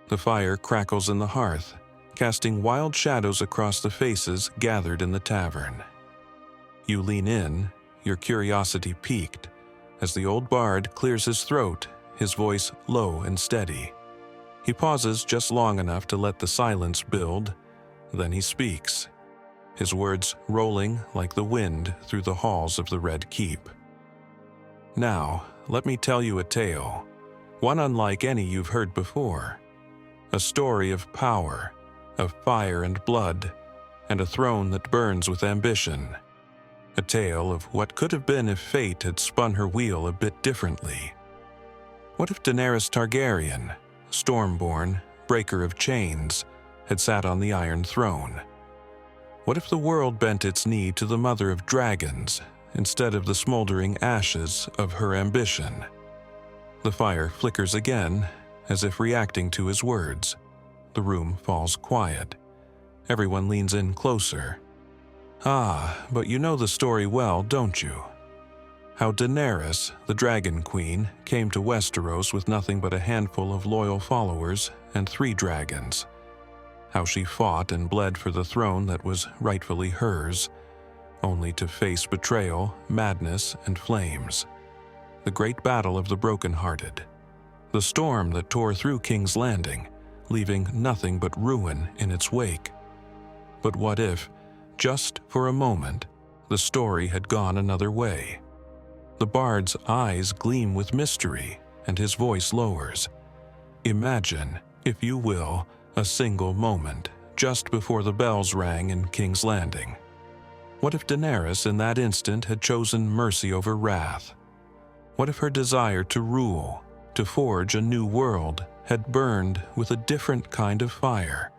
The fire crackles in the hearth, casting wild shadows across the faces gathered in the tavern. You lean in, your curiosity piqued, as the old bard clears his throat, his voice low and steady. He pauses just long enough to let the silence build, then he speaks, his words rolling like the wind through the halls of the Red Keep. Now, let me tell you a tale, one unlike any you've heard before. A story of power, of fire and blood, and a throne that burns with ambition. A tale of what could have been if fate had spun her wheel a bit differently. What if Daenerys Targaryen, Stormborn, breaker of chains, had sat on the Iron Throne? What if the world bent its knee to the mother of dragons instead of the smoldering ashes of her ambition? The fire flickers again, as if reacting to his words. The room falls quiet. Everyone leans in closer. Ah, but you know the story well, don't you? How Daenerys, the Dragon Queen, came to Westeros with nothing but a handful of loyal followers and 3 dragons. How she fought and bled for the throne that was rightfully hers, only to face betrayal, madness, and flames. The great battle of the brokenhearted. The storm that tore through King's Landing, leaving nothing but ruin in its wake. But what if, just for a moment, the story had gone another way? The bard's eyes gleam with mystery, and his voice lowers. Imagine, if you will, a single moment, just before the bells rang in King's Landing. What if Daenerys in that instant had chosen mercy over wrath? What if her desire to rule, to forge a new world, had burned with a different kind of fire,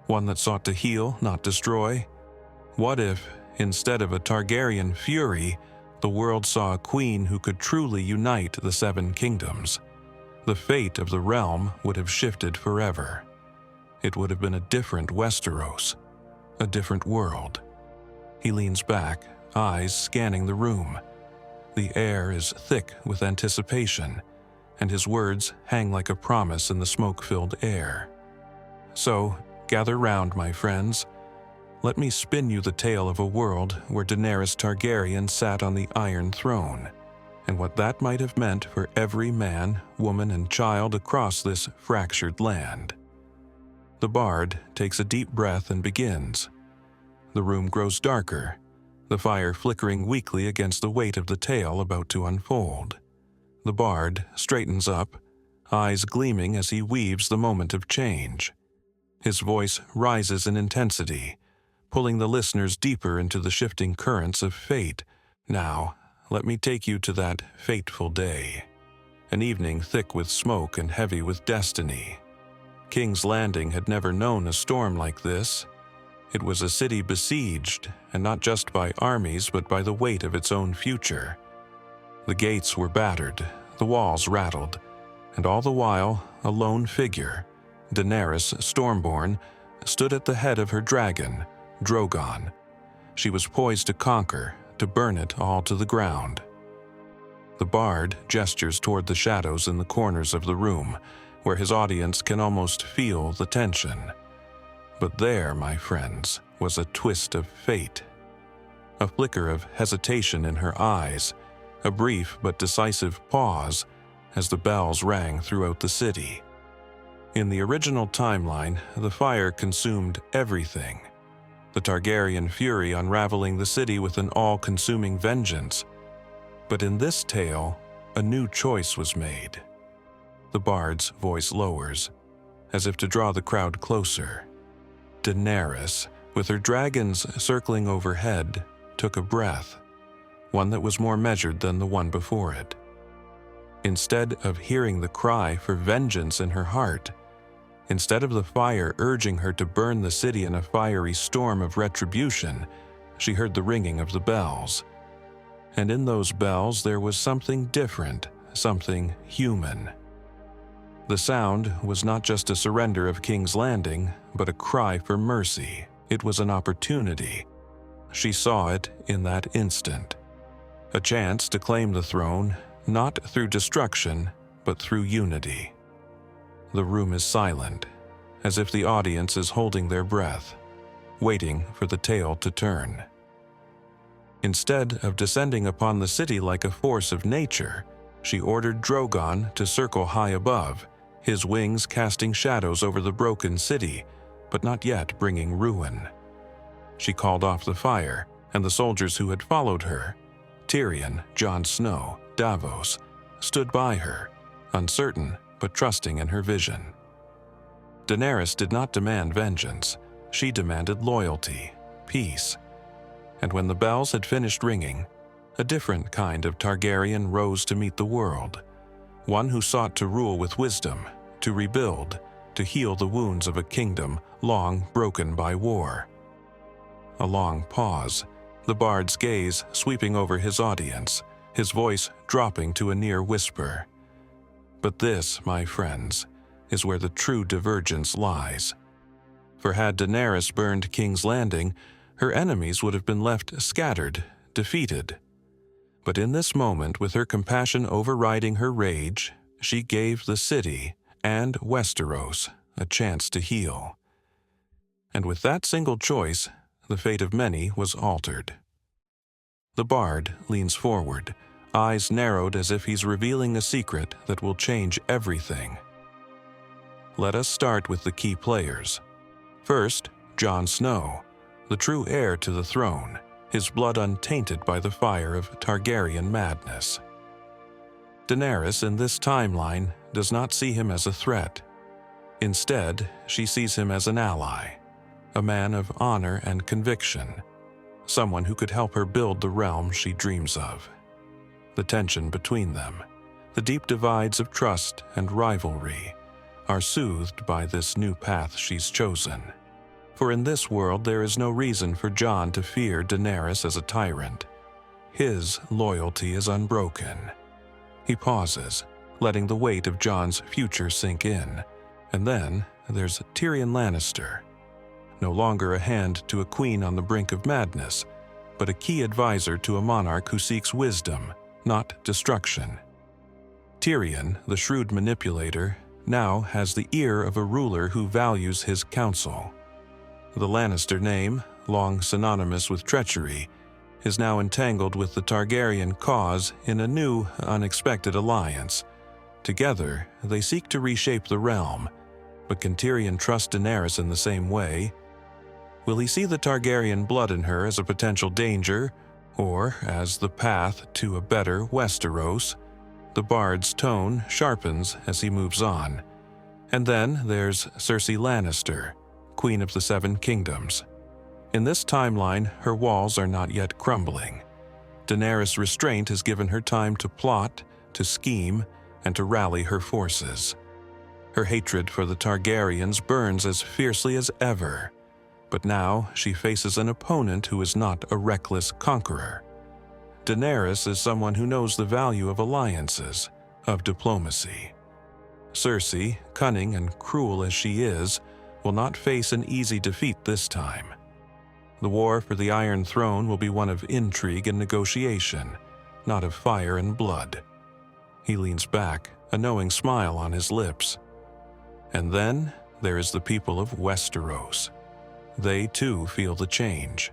one that sought to heal, not destroy? What if, instead of a Targaryen fury, the world saw a queen who could truly unite the 7 kingdoms? The fate of the realm would have shifted forever. It would have been a different Westeros, a different world. He leans back, eyes scanning the room. The air is thick with anticipation, and his words hang like a promise in the smoke-filled air. So, gather round, my friends. Let me spin you the tale of a world where Daenerys Targaryen sat on the Iron Throne, and what that might have meant for every man, woman, and child across this fractured land. The bard takes a deep breath and begins. The room grows darker, the fire flickering weakly against the weight of the tale about to unfold. The bard straightens up, eyes gleaming as he weaves the moment of change. His voice rises in intensity, pulling the listeners deeper into the shifting currents of fate. Now, let me take you to that fateful day. An evening thick with smoke and heavy with destiny. King's Landing had never known a storm like this. It was a city besieged, and not just by armies but by the weight of its own future. The gates were battered, the walls rattled, and all the while, a lone figure, Daenerys Stormborn, stood at the head of her dragon, Drogon. She was poised to conquer, to burn it all to the ground. The bard gestures toward the shadows in the corners of the room, where his audience can almost feel the tension. But there, my friends, was a twist of fate. A flicker of hesitation in her eyes, a brief but decisive pause as the bells rang throughout the city. In the original timeline, the fire consumed everything. The Targaryen fury unraveling the city with an all-consuming vengeance. But in this tale, a new choice was made. The bard's voice lowers, as if to draw the crowd closer. Daenerys, with her dragons circling overhead, took a breath, one that was more measured than the one before it. Instead of hearing the cry for vengeance in her heart, instead of the fire urging her to burn the city in a fiery storm of retribution, she heard the ringing of the bells. And in those bells there was something different, something human. The sound was not just a surrender of King's Landing, but a cry for mercy. It was an opportunity. She saw it in that instant. A chance to claim the throne, not through destruction, but through unity. The room is silent, as if the audience is holding their breath, waiting for the tale to turn. Instead of descending upon the city like a force of nature, she ordered Drogon to circle high above, his wings casting shadows over the broken city, but not yet bringing ruin. She called off the fire, and the soldiers who had followed her, Tyrion, Jon Snow, Davos, stood by her, uncertain but trusting in her vision. Daenerys did not demand vengeance. She demanded loyalty, peace. And when the bells had finished ringing, a different kind of Targaryen rose to meet the world, one who sought to rule with wisdom, to rebuild, to heal the wounds of a kingdom long broken by war. A long pause, the bard's gaze sweeping over his audience, his voice dropping to a near whisper. But this, my friends, is where the true divergence lies. For had Daenerys burned King's Landing, her enemies would have been left scattered, defeated. But in this moment, with her compassion overriding her rage, she gave the city and Westeros a chance to heal. And with that single choice, the fate of many was altered. The bard leans forward, eyes narrowed as if he's revealing a secret that will change everything. Let us start with the key players. First, Jon Snow, the true heir to the throne, his blood untainted by the fire of Targaryen madness. Daenerys, in this timeline, does not see him as a threat. Instead, she sees him as an ally, a man of honor and conviction, someone who could help her build the realm she dreams of. The tension between them, the deep divides of trust and rivalry, are soothed by this new path she's chosen. For in this world there is no reason for Jon to fear Daenerys as a tyrant. His loyalty is unbroken. He pauses, letting the weight of Jon's future sink in. And then there's Tyrion Lannister, no longer a hand to a queen on the brink of madness, but a key advisor to a monarch who seeks wisdom, not destruction. Tyrion, the shrewd manipulator, now has the ear of a ruler who values his counsel. The Lannister name, long synonymous with treachery, is now entangled with the Targaryen cause in a new, unexpected alliance. Together, they seek to reshape the realm, but can Tyrion trust Daenerys in the same way? Will he see the Targaryen blood in her as a potential danger, or as the path to a better Westeros? The bard's tone sharpens as he moves on. And then there's Cersei Lannister, Queen of the Seven Kingdoms. In this timeline, her walls are not yet crumbling. Daenerys' restraint has given her time to plot, to scheme, and to rally her forces. Her hatred for the Targaryens burns as fiercely as ever, but now she faces an opponent who is not a reckless conqueror. Daenerys is someone who knows the value of alliances, of diplomacy. Cersei, cunning and cruel as she is, will not face an easy defeat this time. The war for the Iron Throne will be one of intrigue and negotiation, not of fire and blood. He leans back, a knowing smile on his lips. And then there is the people of Westeros. They too feel the change.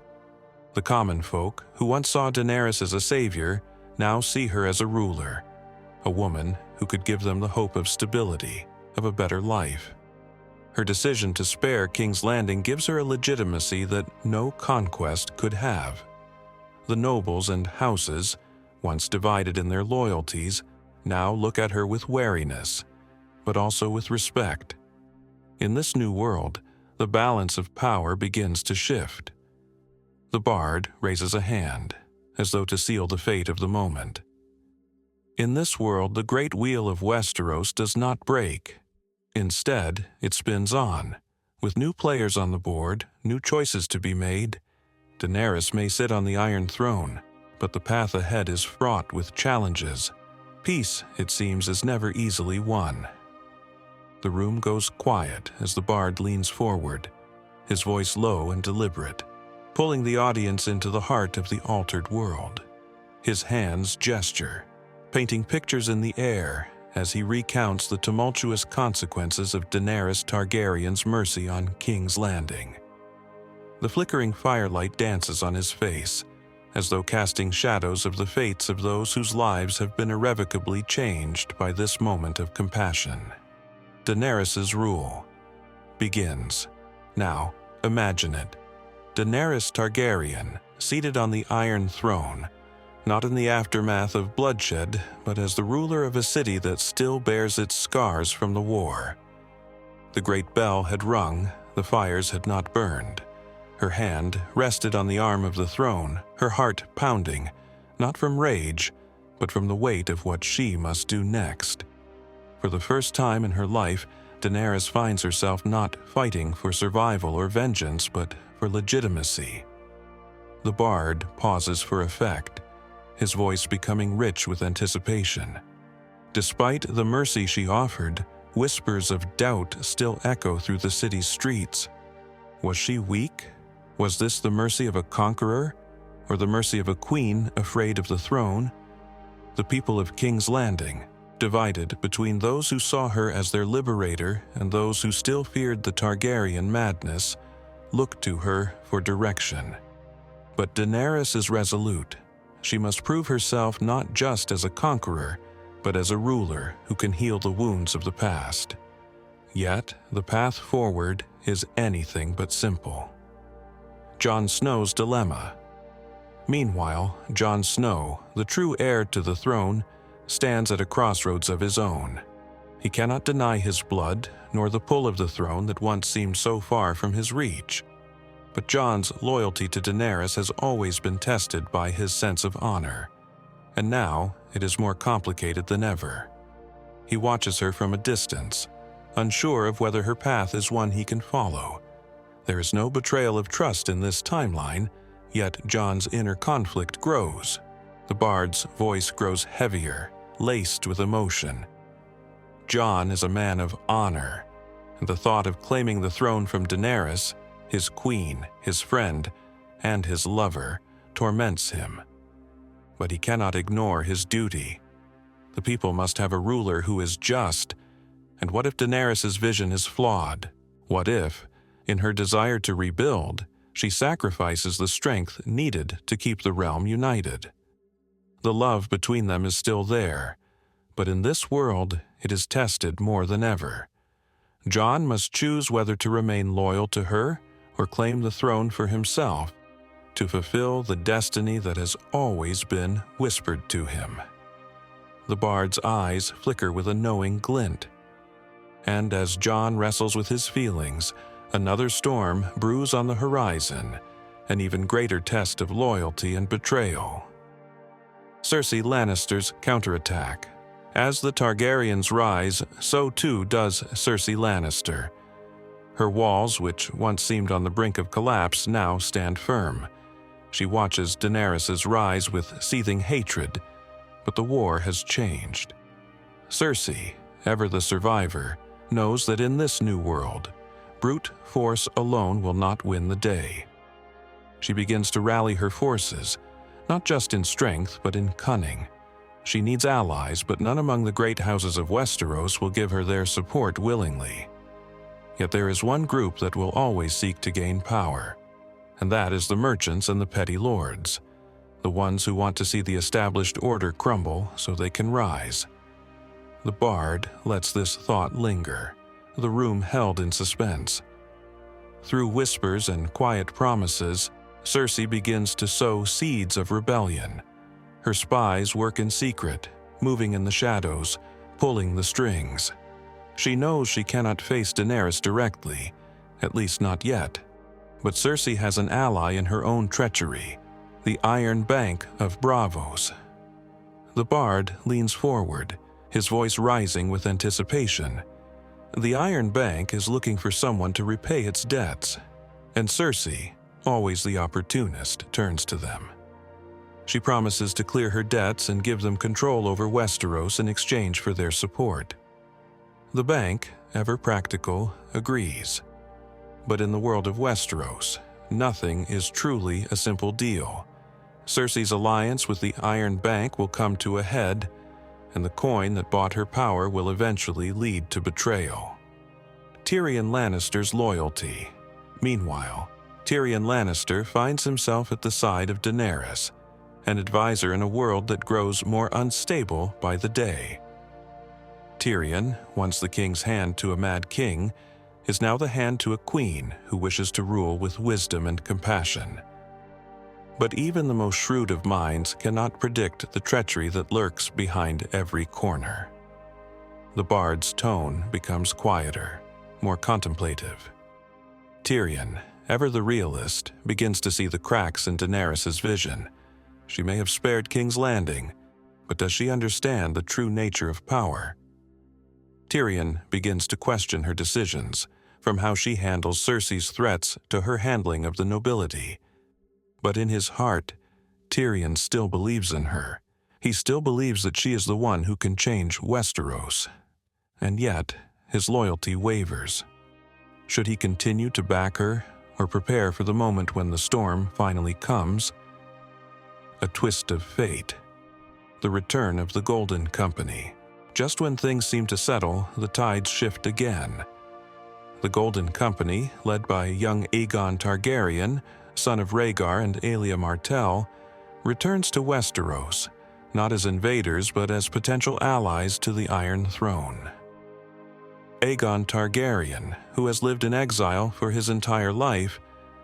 The common folk, who once saw Daenerys as a savior, now see her as a ruler, a woman who could give them the hope of stability, of a better life. Her decision to spare King's Landing gives her a legitimacy that no conquest could have. The nobles and houses, once divided in their loyalties, now look at her with wariness, but also with respect. In this new world, the balance of power begins to shift. The bard raises a hand, as though to seal the fate of the moment. In this world, the great wheel of Westeros does not break. Instead, it spins on. With new players on the board, new choices to be made. Daenerys may sit on the Iron Throne, but the path ahead is fraught with challenges. Peace, it seems, is never easily won. The room goes quiet as the bard leans forward, his voice low and deliberate, pulling the audience into the heart of the altered world. His hands gesture, painting pictures in the air as he recounts the tumultuous consequences of Daenerys Targaryen's mercy on King's Landing. The flickering firelight dances on his face, as though casting shadows of the fates of those whose lives have been irrevocably changed by this moment of compassion. Daenerys's rule begins. Now, imagine it. Daenerys Targaryen, seated on the Iron Throne, not in the aftermath of bloodshed, but as the ruler of a city that still bears its scars from the war. The great bell had rung, the fires had not burned. Her hand rested on the arm of the throne, her heart pounding, not from rage, but from the weight of what she must do next. For the first time in her life, Daenerys finds herself not fighting for survival or vengeance, but for legitimacy. The bard pauses for effect, his voice becoming rich with anticipation. Despite the mercy she offered, whispers of doubt still echo through the city's streets. Was she weak? Was this the mercy of a conqueror, or the mercy of a queen afraid of the throne? The people of King's Landing, divided between those who saw her as their liberator and those who still feared the Targaryen madness, looked to her for direction. But Daenerys is resolute. She must prove herself not just as a conqueror, but as a ruler who can heal the wounds of the past. Yet, the path forward is anything but simple. Jon Snow's dilemma. Meanwhile, Jon Snow, the true heir to the throne, stands at a crossroads of his own. He cannot deny his blood, nor the pull of the throne that once seemed so far from his reach. But Jon's loyalty to Daenerys has always been tested by his sense of honor, and now it is more complicated than ever. He watches her from a distance, unsure of whether her path is one he can follow. There is no betrayal of trust in this timeline, yet Jon's inner conflict grows. The bard's voice grows heavier, laced with emotion. Jon is a man of honor, and the thought of claiming the throne from Daenerys, his queen, his friend, and his lover, torments him. But he cannot ignore his duty. The people must have a ruler who is just. And what if Daenerys' vision is flawed? What if, in her desire to rebuild, she sacrifices the strength needed to keep the realm united? The love between them is still there, but in this world it is tested more than ever. Jon must choose whether to remain loyal to her or claim the throne for himself, to fulfill the destiny that has always been whispered to him. The bard's eyes flicker with a knowing glint. And as Jon wrestles with his feelings, another storm brews on the horizon, an even greater test of loyalty and betrayal. Cersei Lannister's counterattack. As the Targaryens rise, so too does Cersei Lannister. Her walls, which once seemed on the brink of collapse, now stand firm. She watches Daenerys' rise with seething hatred, but the war has changed. Cersei, ever the survivor, knows that in this new world, brute force alone will not win the day. She begins to rally her forces, not just in strength but in cunning. She needs allies, but none among the great houses of Westeros will give her their support willingly. Yet there is one group that will always seek to gain power, and that is the merchants and the petty lords, the ones who want to see the established order crumble so they can rise. The bard lets this thought linger, the room held in suspense. Through whispers and quiet promises, Cersei begins to sow seeds of rebellion. Her spies work in secret, moving in the shadows, pulling the strings. She knows she cannot face Daenerys directly, at least not yet. But Cersei has an ally in her own treachery, the Iron Bank of Braavos. The bard leans forward, his voice rising with anticipation. The Iron Bank is looking for someone to repay its debts, and Cersei, always the opportunist, turns to them. She promises to clear her debts and give them control over Westeros in exchange for their support. The bank, ever practical, agrees. But in the world of Westeros, nothing is truly a simple deal. Cersei's alliance with the Iron Bank will come to a head, and the coin that bought her power will eventually lead to betrayal. Tyrion Lannister's loyalty. Meanwhile, Tyrion Lannister finds himself at the side of Daenerys, an advisor in a world that grows more unstable by the day. Tyrion, once the king's hand to a mad king, is now the hand to a queen who wishes to rule with wisdom and compassion. But even the most shrewd of minds cannot predict the treachery that lurks behind every corner. The bard's tone becomes quieter, more contemplative. Tyrion, ever the realist, begins to see the cracks in Daenerys' vision. She may have spared King's Landing, but does she understand the true nature of power? Tyrion begins to question her decisions, from how she handles Cersei's threats to her handling of the nobility. But in his heart, Tyrion still believes in her. He still believes that she is the one who can change Westeros. And yet, his loyalty wavers. Should he continue to back her, or prepare for the moment when the storm finally comes? A twist of fate. The return of the Golden Company. Just when things seem to settle, the tides shift again. The Golden Company, led by young Aegon Targaryen, son of Rhaegar and Aelia Martell, returns to Westeros, not as invaders but as potential allies to the Iron Throne. Aegon Targaryen, who has lived in exile for his entire life,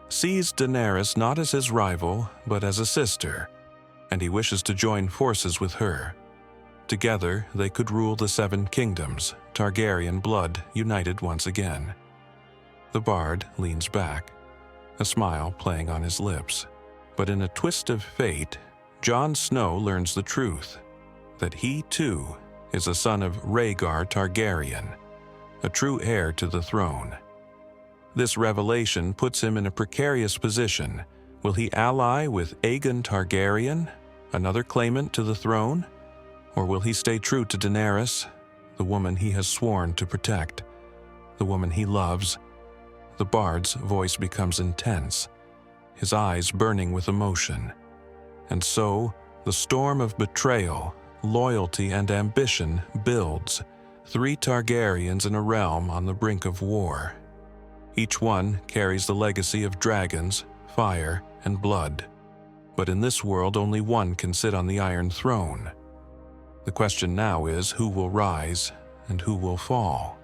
sees Daenerys not as his rival but as a sister, and he wishes to join forces with her. Together, they could rule the Seven Kingdoms, Targaryen blood united once again. The bard leans back, a smile playing on his lips. But in a twist of fate, Jon Snow learns the truth, that he too is a son of Rhaegar Targaryen, a true heir to the throne. This revelation puts him in a precarious position. Will he ally with Aegon Targaryen, another claimant to the throne? Or will he stay true to Daenerys, the woman he has sworn to protect, the woman he loves? The bard's voice becomes intense, his eyes burning with emotion. And so, the storm of betrayal, loyalty, and ambition builds, 3 Targaryens in a realm on the brink of war. Each one carries the legacy of dragons, fire, and blood. But in this world, only one can sit on the Iron Throne. The question now is who will rise and who will fall.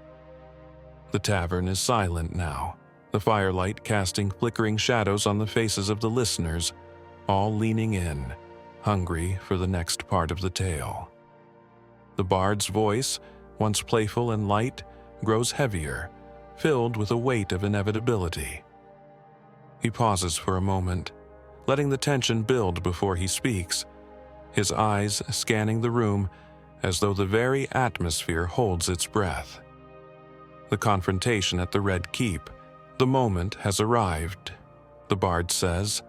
The tavern is silent now, the firelight casting flickering shadows on the faces of the listeners, all leaning in, hungry for the next part of the tale. The bard's voice, once playful and light, grows heavier, filled with a weight of inevitability. He pauses for a moment, letting the tension build before he speaks, his eyes scanning the room as though the very atmosphere holds its breath. The confrontation at the Red Keep, the moment has arrived, the bard says,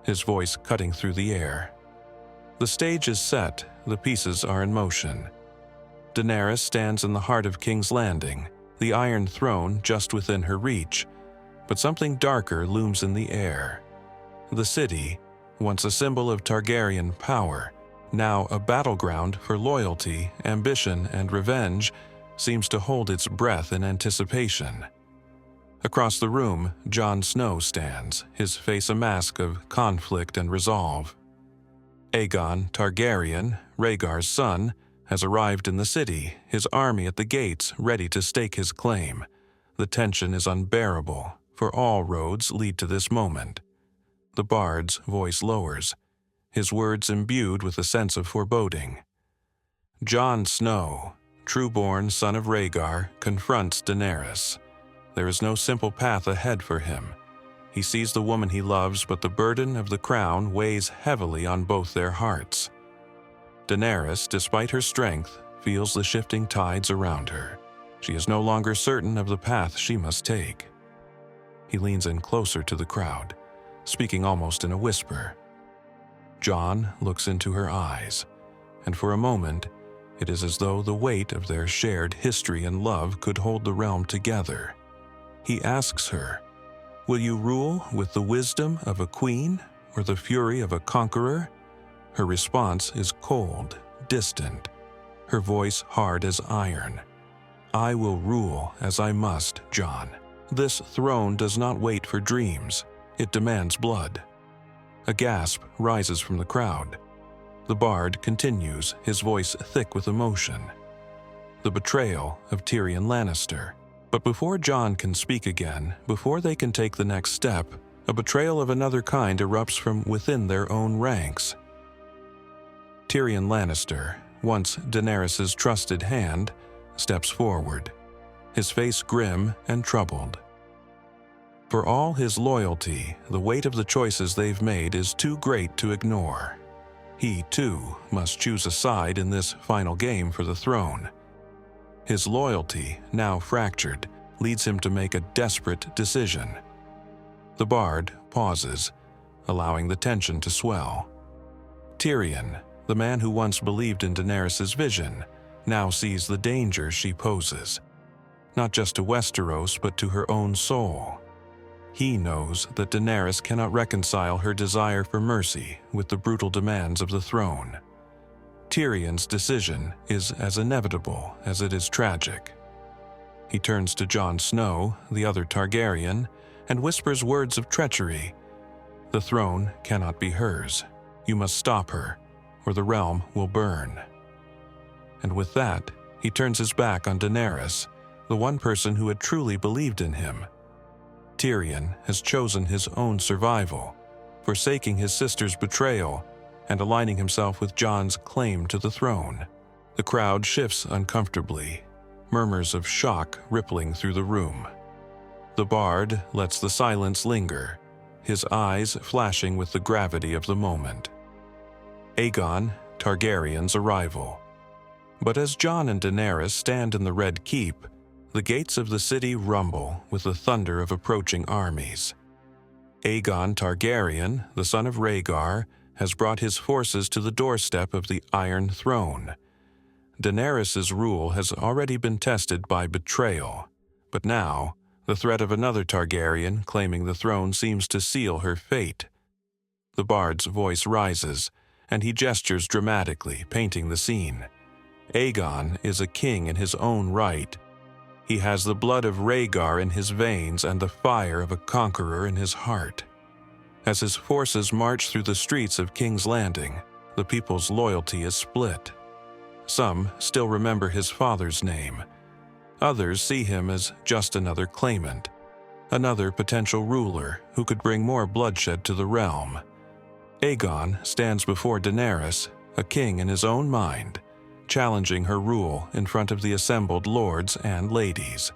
his voice cutting through the air. The stage is set, the pieces are in motion. Daenerys stands in the heart of King's Landing, the Iron Throne just within her reach, but something darker looms in the air. The city, once a symbol of Targaryen power, now a battleground for loyalty, ambition, and revenge, seems to hold its breath in anticipation. Across the room, Jon Snow stands, his face a mask of conflict and resolve. Aegon Targaryen, Rhaegar's son, has arrived in the city, his army at the gates ready to stake his claim. The tension is unbearable, for all roads lead to this moment. The bard's voice lowers, his words imbued with a sense of foreboding. Jon Snow, true-born son of Rhaegar, confronts Daenerys. There is no simple path ahead for him. He sees the woman he loves, but the burden of the crown weighs heavily on both their hearts. Daenerys, despite her strength, feels the shifting tides around her. She is no longer certain of the path she must take. He leans in closer to the crowd, speaking almost in a whisper. Jon looks into her eyes, and for a moment, it is as though the weight of their shared history and love could hold the realm together. He asks her, "Will you rule with the wisdom of a queen or the fury of a conqueror?" Her response is cold, distant. her voice hard as iron. "I will rule as I must, Jon. This throne does not wait for dreams. It demands blood." A gasp rises from the crowd. The bard continues, his voice thick with emotion. The betrayal of Tyrion Lannister. But before Jon can speak again, before they can take the next step, a betrayal of another kind erupts from within their own ranks. Tyrion Lannister, once Daenerys' trusted hand, steps forward, his face grim and troubled. For all his loyalty, the weight of the choices they've made is too great to ignore. He, too, must choose a side in this final game for the throne. His loyalty, now fractured, leads him to make a desperate decision. The bard pauses, allowing the tension to swell. Tyrion, the man who once believed in Daenerys' vision, now sees the danger she poses, not just to Westeros but to her own soul. He knows that Daenerys cannot reconcile her desire for mercy with the brutal demands of the throne. Tyrion's decision is as inevitable as it is tragic. He turns to Jon Snow, the other Targaryen, and whispers words of treachery. "The throne cannot be hers. You must stop her, or the realm will burn." And with that, he turns his back on Daenerys, the one person who had truly believed in him. Tyrion has chosen his own survival, forsaking his sister's betrayal and aligning himself with Jon's claim to the throne. The crowd shifts uncomfortably, murmurs of shock rippling through the room. The bard lets the silence linger, his eyes flashing with the gravity of the moment. Aegon Targaryen's arrival. But as Jon and Daenerys stand in the Red Keep, the gates of the city rumble with the thunder of approaching armies. Aegon Targaryen, the son of Rhaegar, has brought his forces to the doorstep of the Iron Throne. Daenerys' rule has already been tested by betrayal, but now the threat of another Targaryen claiming the throne seems to seal her fate. The bard's voice rises, and he gestures dramatically, painting the scene. Aegon is a king in his own right. He has the blood of Rhaegar in his veins and the fire of a conqueror in his heart. As his forces march through the streets of King's Landing, the people's loyalty is split. Some still remember his father's name. Others see him as just another claimant, another potential ruler who could bring more bloodshed to the realm. Aegon stands before Daenerys, a king in his own mind, challenging her rule in front of the assembled lords and ladies.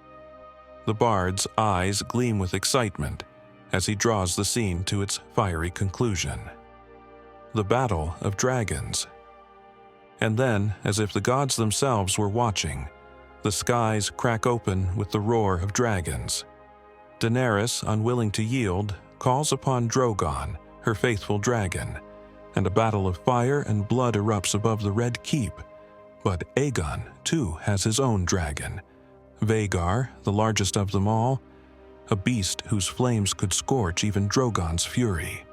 The bard's eyes gleam with excitement as he draws the scene to its fiery conclusion. The Battle of Dragons. And then, as if the gods themselves were watching, the skies crack open with the roar of dragons. Daenerys, unwilling to yield, calls upon Drogon, her faithful dragon, and a battle of fire and blood erupts above the Red Keep. But Aegon, too, has his own dragon, Vhagar, the largest of them all, a beast whose flames could scorch even Drogon's fury.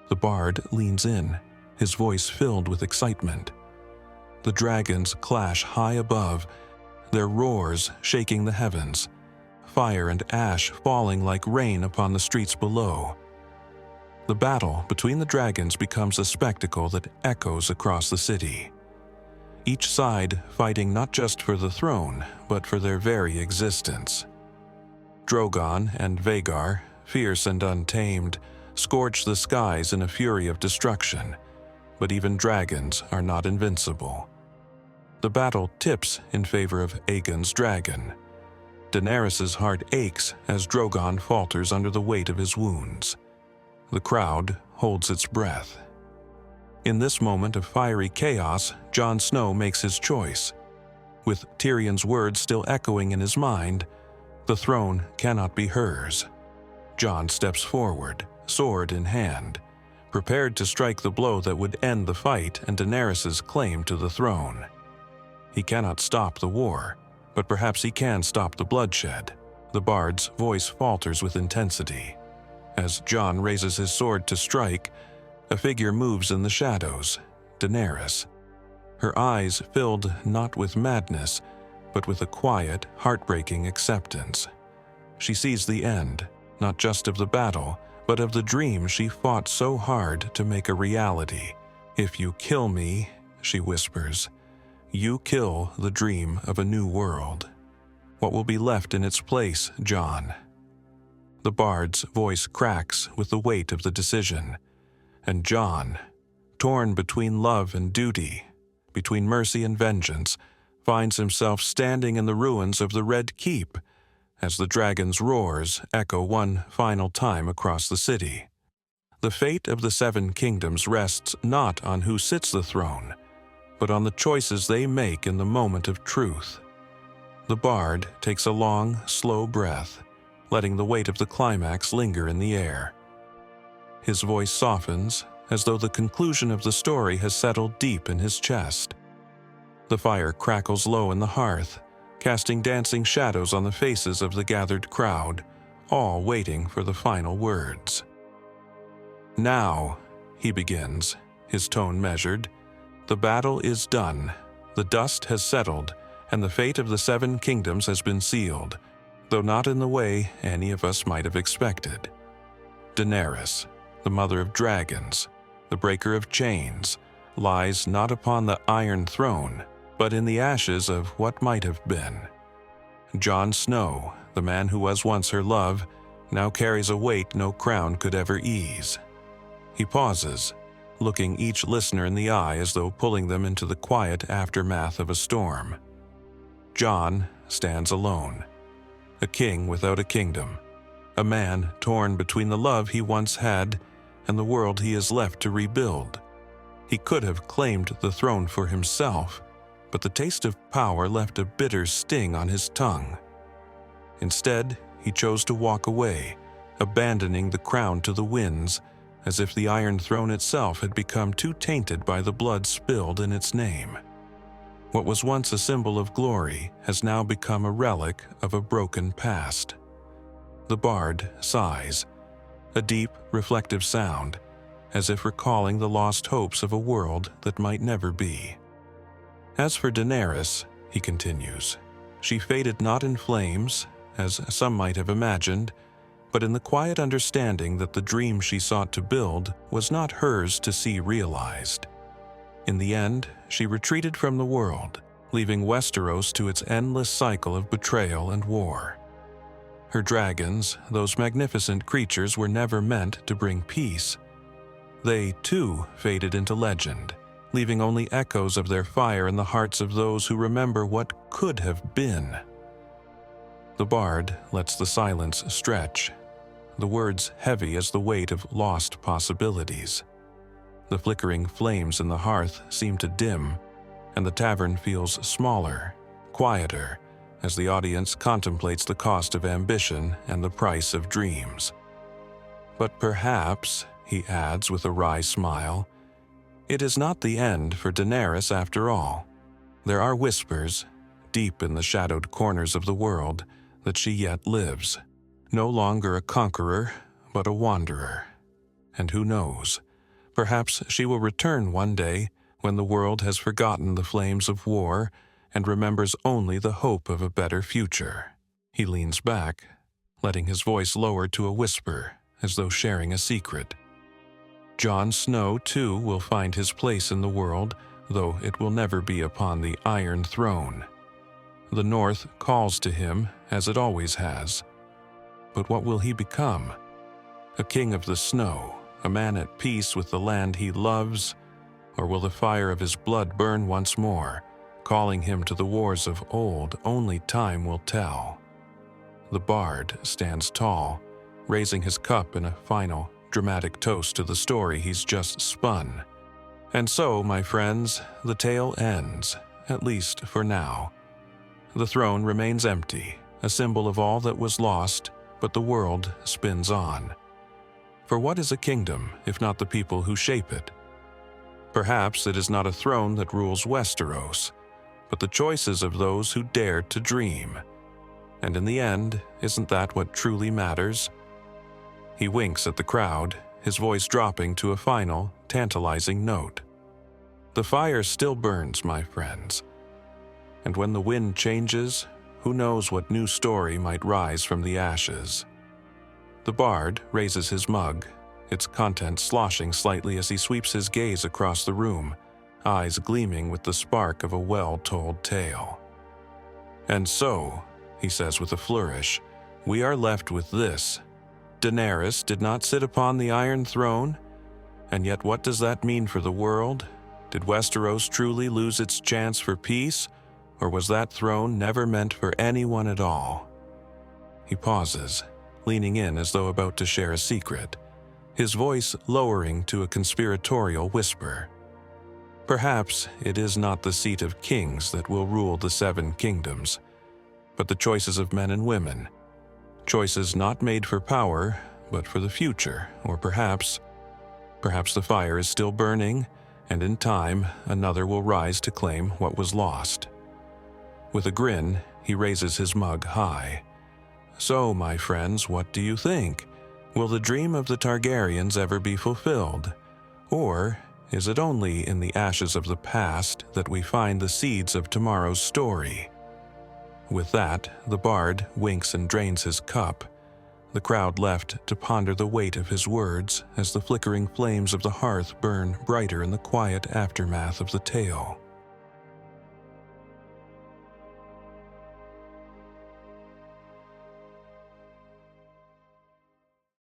The bard leans in, his voice filled with excitement. The dragons clash high above, their roars shaking the heavens, fire and ash falling like rain upon the streets below. The battle between the dragons becomes a spectacle that echoes across the city. Each side fighting not just for the throne, but for their very existence. Drogon and Vhagar, fierce and untamed, scorch the skies in a fury of destruction, but even dragons are not invincible. The battle tips in favor of Aegon's dragon. Daenerys' heart aches as Drogon falters under the weight of his wounds. The crowd holds its breath. In this moment of fiery chaos, Jon Snow makes his choice. With Tyrion's words still echoing in his mind, the throne cannot be hers. Jon steps forward, sword in hand, prepared to strike the blow that would end the fight and Daenerys' claim to the throne. He cannot stop the war, but perhaps he can stop the bloodshed. The bard's voice falters with intensity. As Jon raises his sword to strike, a figure moves in the shadows, Daenerys. her eyes filled not with madness, but with a quiet, heartbreaking acceptance. She sees the end, not just of the battle, but of the dream she fought so hard to make a reality. "If you kill me," she whispers, "you kill the dream of a new world. What will be left in its place, Jon?" The bard's voice cracks with the weight of the decision, and Jon, torn between love and duty, between mercy and vengeance, finds himself standing in the ruins of the Red Keep as the dragon's roars echo one final time across the city. The fate of the Seven Kingdoms rests not on who sits the throne, but on the choices they make in the moment of truth. The bard takes a long, slow breath, letting the weight of the climax linger in the air. His voice softens, as though the conclusion of the story has settled deep in his chest. The fire crackles low in the hearth, casting dancing shadows on the faces of the gathered crowd, all waiting for the final words. "Now," he begins, his tone measured, "the battle is done, the dust has settled, and the fate of the Seven Kingdoms has been sealed, though not in the way any of us might have expected. Daenerys, the mother of dragons, the breaker of chains, lies not upon the Iron Throne, but in the ashes of what might have been. Jon Snow, the man who was once her love, now carries a weight no crown could ever ease." He pauses, looking each listener in the eye as though pulling them into the quiet aftermath of a storm. Jon stands alone, a king without a kingdom, a man torn between the love he once had and the world he is left to rebuild. He could have claimed the throne for himself, but the taste of power left a bitter sting on his tongue. Instead, he chose to walk away, abandoning the crown to the winds, as if the Iron Throne itself had become too tainted by the blood spilled in its name. What was once a symbol of glory has now become a relic of a broken past. The bard sighs, a deep, reflective sound, as if recalling the lost hopes of a world that might never be. "As for Daenerys," he continues, "she faded not in flames, as some might have imagined, but in the quiet understanding that the dream she sought to build was not hers to see realized. In the end, she retreated from the world, leaving Westeros to its endless cycle of betrayal and war. Her dragons, those magnificent creatures, were never meant to bring peace. They, too, faded into legend, leaving only echoes of their fire in the hearts of those who remember what could have been." The bard lets the silence stretch, the words heavy as the weight of lost possibilities. The flickering flames in the hearth seem to dim, and the tavern feels smaller, quieter, as the audience contemplates the cost of ambition and the price of dreams. "But perhaps," he adds with a wry smile, "it is not the end for Daenerys after all. There are whispers, deep in the shadowed corners of the world, that she yet lives, no longer a conqueror, but a wanderer. And who knows, perhaps she will return one day when the world has forgotten the flames of war and remembers only the hope of a better future." He leans back, letting his voice lower to a whisper, as though sharing a secret. "Jon Snow, too, will find his place in the world, though it will never be upon the Iron Throne. The North calls to him, as it always has. But what will he become? A king of the snow, a man at peace with the land he loves, or will the fire of his blood burn once more, calling him to the wars of old? Only time will tell." The bard stands tall, raising his cup in a final, dramatic toast to the story he's just spun. And so, my friends, the tale ends, at least for now. The throne remains empty, a symbol of all that was lost, but the world spins on. For what is a kingdom, if not the people who shape it? Perhaps it is not a throne that rules Westeros, but the choices of those who dared to dream. And in the end, isn't that what truly matters? He winks at the crowd, his voice dropping to a final, tantalizing note. The fire still burns, my friends. And when the wind changes, who knows what new story might rise from the ashes. The bard raises his mug, its contents sloshing slightly as he sweeps his gaze across the room, eyes gleaming with the spark of a well-told tale. And so, he says with a flourish, we are left with this. Daenerys did not sit upon the Iron Throne, and yet what does that mean for the world? Did Westeros truly lose its chance for peace, or was that throne never meant for anyone at all? He pauses, leaning in as though about to share a secret, his voice lowering to a conspiratorial whisper. Perhaps it is not the seat of kings that will rule the 7 kingdoms, but the choices of men and women. Choices not made for power, but for the future, or perhaps the fire is still burning, and in time another will rise to claim what was lost. With a grin, he raises his mug high. So, my friends, what do you think? Will the dream of the Targaryens ever be fulfilled? Or is it only in the ashes of the past that we find the seeds of tomorrow's story? With that, the bard winks and drains his cup, the crowd left to ponder the weight of his words as the flickering flames of the hearth burn brighter in the quiet aftermath of the tale.